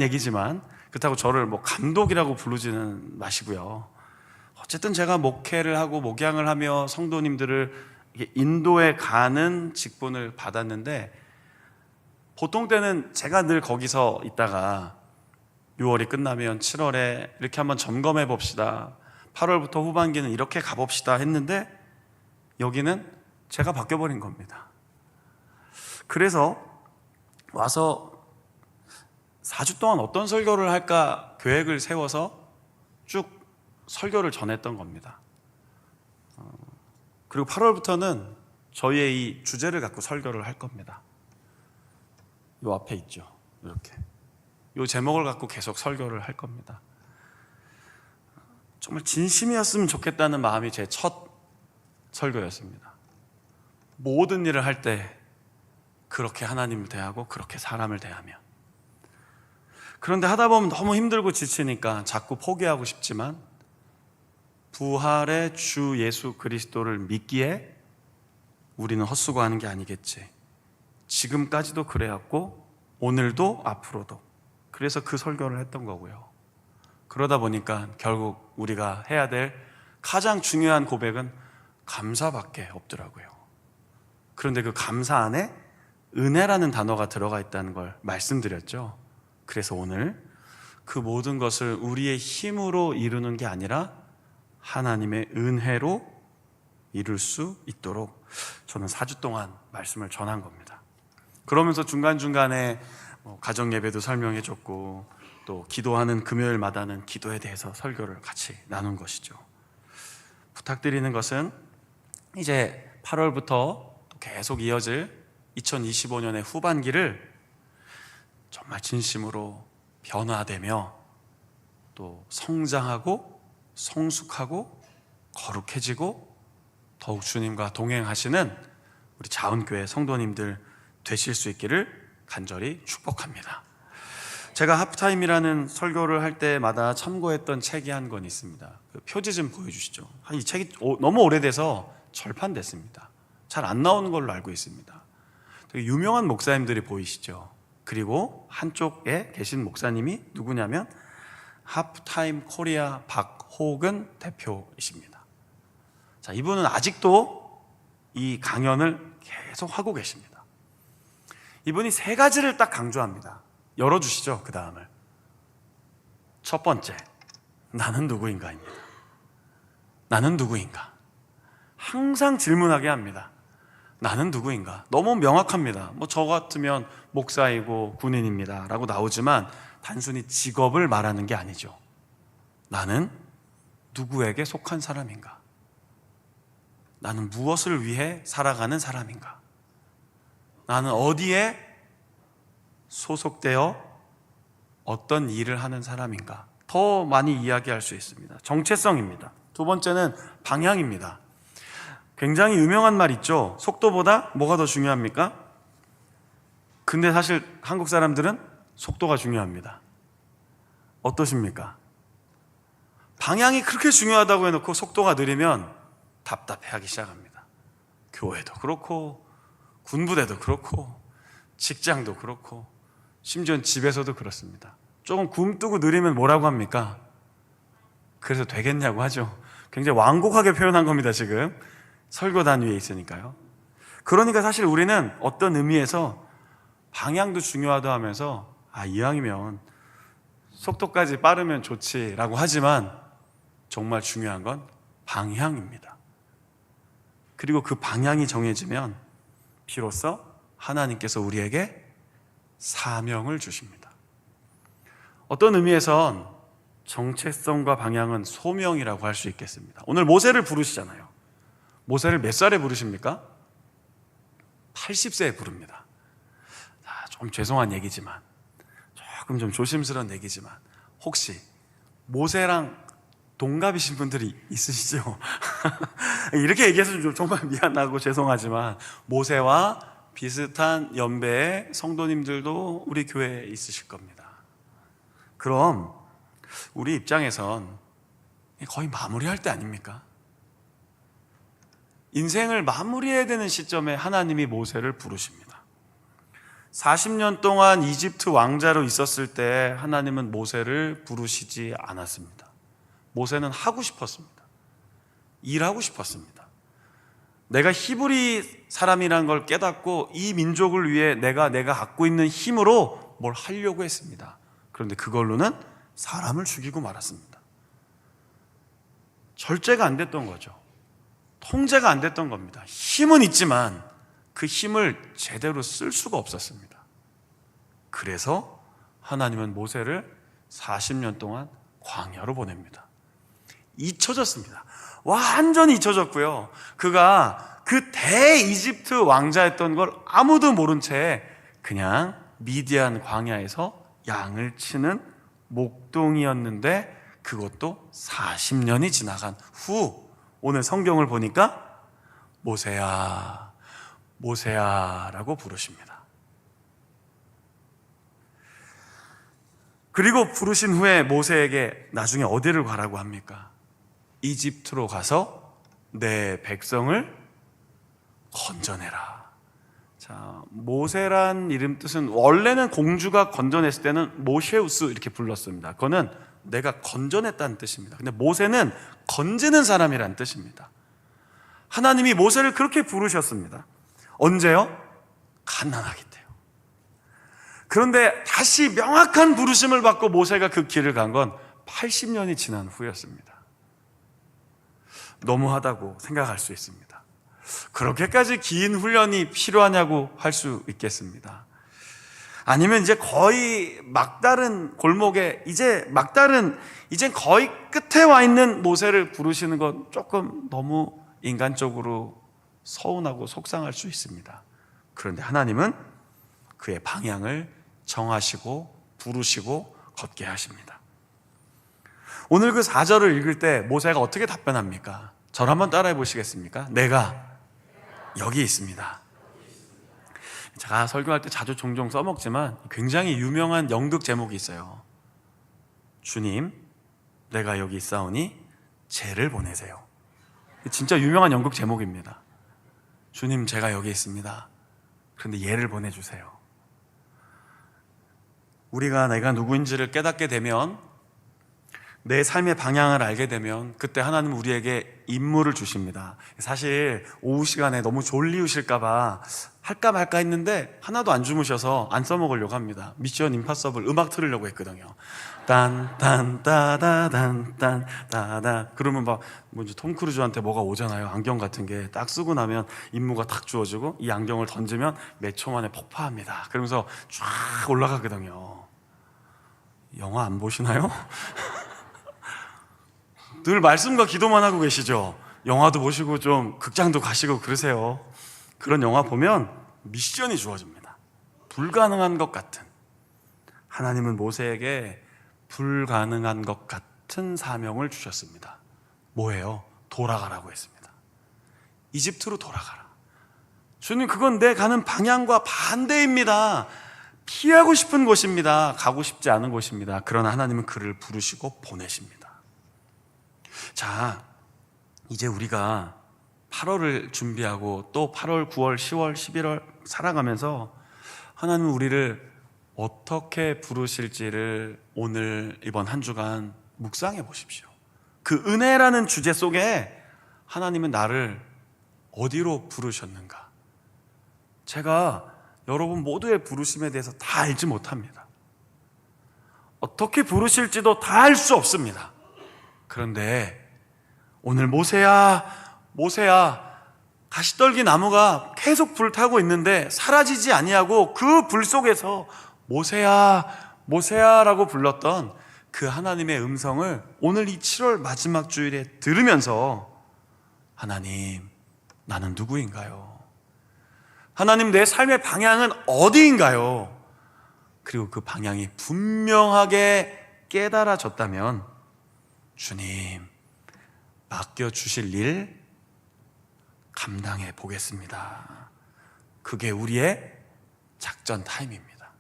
얘기지만 그렇다고 저를 뭐 감독이라고 부르지는 마시고요. 어쨌든 제가 목회를 하고 목양을 하며 성도님들을 인도에 가는 직분을 받았는데, 보통 때는 제가 늘 거기서 있다가 6월이 끝나면 7월에 이렇게 한번 점검해 봅시다, 8월부터 후반기는 이렇게 가봅시다 했는데, 여기는 제가 바뀌어버린 겁니다. 그래서 와서 4주 동안 어떤 설교를 할까 계획을 세워서 쭉 설교를 전했던 겁니다. 그리고 8월부터는 저희의 이 주제를 갖고 설교를 할 겁니다. 요 앞에 있죠. 이렇게 요 제목을 갖고 계속 설교를 할 겁니다. 정말 진심이었으면 좋겠다는 마음이 제 첫 설교였습니다. 모든 일을 할 때 그렇게 하나님을 대하고 그렇게 사람을 대하며, 그런데 하다 보면 너무 힘들고 지치니까 자꾸 포기하고 싶지만, 부활의 주 예수 그리스도를 믿기에 우리는 헛수고하는 게 아니겠지. 지금까지도 그래왔고 오늘도 앞으로도. 그래서 그 설교를 했던 거고요. 그러다 보니까 결국 우리가 해야 될 가장 중요한 고백은 감사밖에 없더라고요. 그런데 그 감사 안에 은혜라는 단어가 들어가 있다는 걸 말씀드렸죠. 그래서 오늘 그 모든 것을 우리의 힘으로 이루는 게 아니라 하나님의 은혜로 이룰 수 있도록 저는 4주 동안 말씀을 전한 겁니다. 그러면서 중간중간에 가정 예배도 설명해 줬고, 또 기도하는 금요일마다는 기도에 대해서 설교를 같이 나눈 것이죠. 부탁드리는 것은 이제 8월부터 계속 이어질 2025년의 후반기를 정말 진심으로 변화되며 또 성장하고 성숙하고 거룩해지고 더욱 주님과 동행하시는 우리 자은교회 성도님들 되실 수 있기를 간절히 축복합니다. 제가 하프타임이라는 설교를 할 때마다 참고했던 책이 한 권 있습니다. 그 표지 좀 보여주시죠. 이 책이 너무 오래돼서 절판됐습니다. 잘 안 나오는 걸로 알고 있습니다. 되게 유명한 목사님들이 보이시죠. 그리고 한쪽에 계신 목사님이 누구냐면 하프타임 코리아 박호근 대표이십니다. 자, 이분은 아직도 이 강연을 계속 하고 계십니다. 이분이 세 가지를 딱 강조합니다. 열어주시죠, 그 다음을. 첫 번째, 나는 누구인가입니다. 나는 누구인가. 항상 질문하게 합니다. 나는 누구인가. 너무 명확합니다. 저 같으면 목사이고 군인입니다 라고 나오지만 단순히 직업을 말하는 게 아니죠. 나는 누구에게 속한 사람인가. 나는 무엇을 위해 살아가는 사람인가. 나는 어디에 소속되어 어떤 일을 하는 사람인가. 더 많이 이야기할 수 있습니다. 정체성입니다. 두 번째는 방향입니다. 굉장히 유명한 말 있죠. 속도보다 뭐가 더 중요합니까? 근데 사실 한국 사람들은 속도가 중요합니다. 어떠십니까? 방향이 그렇게 중요하다고 해놓고 속도가 느리면 답답해하기 시작합니다. 교회도 그렇고 군부대도 그렇고 직장도 그렇고 심지어 집에서도 그렇습니다. 조금 굼뜨고 느리면 뭐라고 합니까? 그래서 되겠냐고 하죠. 굉장히 완곡하게 표현한 겁니다. 지금 설교단 위에 있으니까요. 그러니까 사실 우리는 어떤 의미에서 방향도 중요하다 하면서 이왕이면 속도까지 빠르면 좋지라고 하지만 정말 중요한 건 방향입니다. 그리고 그 방향이 정해지면 비로소 하나님께서 우리에게 사명을 주십니다. 어떤 의미에선 정체성과 방향은 소명이라고 할 수 있겠습니다. 오늘 모세를 부르시잖아요. 모세를 몇 살에 부르십니까? 80세에 부릅니다. 좀 죄송한 얘기지만, 조금 좀 조심스러운 얘기지만, 혹시 모세랑 동갑이신 분들이 있으시죠? 이렇게 얘기해서 좀 정말 미안하고 죄송하지만 모세와 비슷한 연배의 성도님들도 우리 교회에 있으실 겁니다. 그럼 우리 입장에선 거의 마무리할 때 아닙니까? 인생을 마무리해야 되는 시점에 하나님이 모세를 부르십니다. 40년 동안 이집트 왕자로 있었을 때 하나님은 모세를 부르시지 않았습니다. 모세는 하고 싶었습니다. 일하고 싶었습니다. 내가 히브리 사람이라는 걸 깨닫고 이 민족을 위해 내가 갖고 있는 힘으로 뭘 하려고 했습니다. 그런데 그걸로는 사람을 죽이고 말았습니다. 절제가 안 됐던 거죠. 통제가 안 됐던 겁니다. 힘은 있지만 그 힘을 제대로 쓸 수가 없었습니다. 그래서 하나님은 모세를 40년 동안 광야로 보냅니다. 잊혀졌습니다. 완전히 잊혀졌고요. 그가 그 대이집트 왕자였던 걸 아무도 모른 채 그냥 미디안 광야에서 양을 치는 목동이었는데, 그것도 40년이 지나간 후 오늘 성경을 보니까 모세야, 모세야 라고 부르십니다. 그리고 부르신 후에 모세에게 나중에 어디를 가라고 합니까? 이집트로 가서 내 백성을 건져내라. 자, 모세란 이름 뜻은 원래는 공주가 건져냈을 때는 모셰우스 이렇게 불렀습니다. 그거는 내가 건져냈다는 뜻입니다. 근데 모세는 건지는 사람이라는 뜻입니다. 하나님이 모세를 그렇게 부르셨습니다. 언제요? 갓난아기 때요. 그런데 다시 명확한 부르심을 받고 모세가 그 길을 간 건 80년이 지난 후였습니다. 너무하다고 생각할 수 있습니다. 그렇게까지 긴 훈련이 필요하냐고 할 수 있겠습니다. 아니면 이제 거의 막다른 골목에 이제 거의 끝에 와 있는 모세를 부르시는 건 조금 너무 인간적으로 서운하고 속상할 수 있습니다. 그런데 하나님은 그의 방향을 정하시고 부르시고 걷게 하십니다. 오늘 그 4절을 읽을 때 모세가 어떻게 답변합니까? 저를 한번 따라해 보시겠습니까? 내가 여기 있습니다. 제가 설교할 때 자주 종종 써먹지만 굉장히 유명한 연극 제목이 있어요. 주님, 내가 여기 있사오니 쟤를 보내세요. 진짜 유명한 연극 제목입니다. 주님, 제가 여기 있습니다. 그런데 얘를 보내주세요. 우리가 내가 누구인지를 깨닫게 되면, 내 삶의 방향을 알게 되면 그때 하나님은 우리에게 임무를 주십니다. 사실 오후 시간에 너무 졸리우실까봐 할까 말까 했는데 하나도 안 주무셔서 안 써먹으려고 합니다. 미션 임파서블 음악 틀으려고 했거든요. 딴딴따다단딴따다. 그러면 막 먼저 톰 크루즈한테 뭐가 오잖아요. 안경 같은 게 딱 쓰고 나면 임무가 딱 주어지고 이 안경을 던지면 몇 초 만에 폭파합니다. 그러면서 쫙 올라가거든요. 영화 안 보시나요? 늘 말씀과 기도만 하고 계시죠? 영화도 보시고 좀 극장도 가시고 그러세요. 그런 영화 보면 미션이 주어집니다. 불가능한 것 같은. 하나님은 모세에게 불가능한 것 같은 사명을 주셨습니다. 뭐예요? 돌아가라고 했습니다. 이집트로 돌아가라. 주님, 그건 내 가는 방향과 반대입니다. 피하고 싶은 곳입니다. 가고 싶지 않은 곳입니다. 그러나 하나님은 그를 부르시고 보내십니다. 자, 이제 우리가 8월을 준비하고 또 8월, 9월, 10월, 11월 살아가면서 하나님은 우리를 어떻게 부르실지를 오늘 이번 한 주간 묵상해 보십시오. 그 은혜라는 주제 속에 하나님은 나를 어디로 부르셨는가? 제가 여러분 모두의 부르심에 대해서 다 알지 못합니다. 어떻게 부르실지도 다 알 수 없습니다. 그런데 오늘 모세야, 모세야, 가시떨기 나무가 계속 불타고 있는데 사라지지 아니하고 그 불 속에서 모세야, 모세야 라고 불렀던 그 하나님의 음성을 오늘 이 7월 마지막 주일에 들으면서 하나님, 나는 누구인가요? 하나님, 내 삶의 방향은 어디인가요? 그리고 그 방향이 분명하게 깨달아졌다면 주님, 맡겨주실 일 감당해 보겠습니다. 그게 우리의 작전 타임입니다.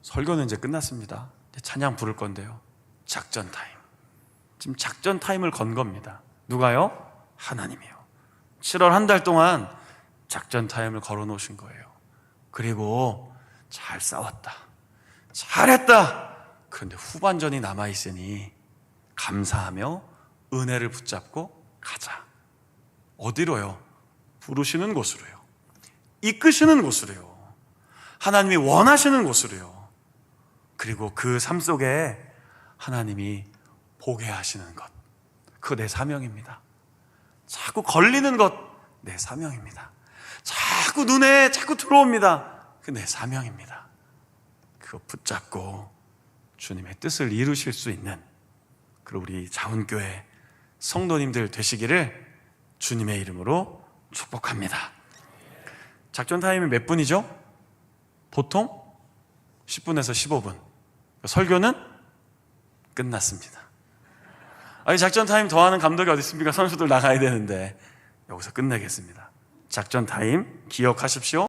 설교는 이제 끝났습니다. 이제 찬양 부를 건데요. 작전 타임. 지금 작전 타임을 건 겁니다. 누가요? 하나님이요. 7월 한 달 동안 작전 타임을 걸어 놓으신 거예요. 그리고 잘 싸웠다. 잘했다. 그런데 후반전이 남아있으니 감사하며 은혜를 붙잡고 가자. 어디로요? 부르시는 곳으로요. 이끄시는 곳으로요. 하나님이 원하시는 곳으로요. 그리고 그 삶 속에 하나님이 보게 하시는 것, 그거 내 사명입니다. 자꾸 걸리는 것, 내 사명입니다. 자꾸 눈에 자꾸 들어옵니다. 그 내 사명입니다. 그거 붙잡고 주님의 뜻을 이루실 수 있는, 그리고 우리 자운교회 성도님들 되시기를 주님의 이름으로 축복합니다. 작전 타임이 몇 분이죠? 보통 10분에서 15분. 설교는 끝났습니다. 아니, 작전 타임 더하는 감독이 어디 있습니까? 선수들 나가야 되는데 여기서 끝내겠습니다. 작전 타임 기억하십시오.